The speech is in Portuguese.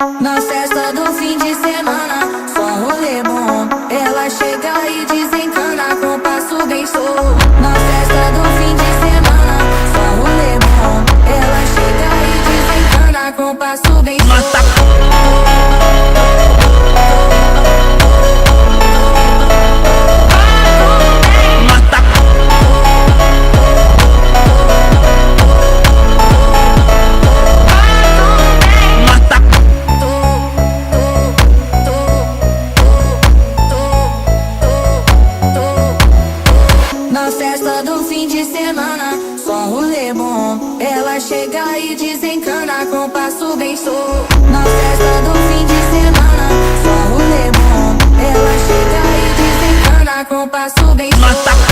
Na festa do fim de semana, só rolê bom. Ela chega e desencana com passo bem solto. Na festa do fim de semana, só rolê bom. Ela chega e desencana com passo bem solto. Na festa do fim de semana, só rolê bom. Ela chega e desencana com passo bem solto. Na festa do fim de semana, só rolê bom. Ela chega e desencana com passo bem solto.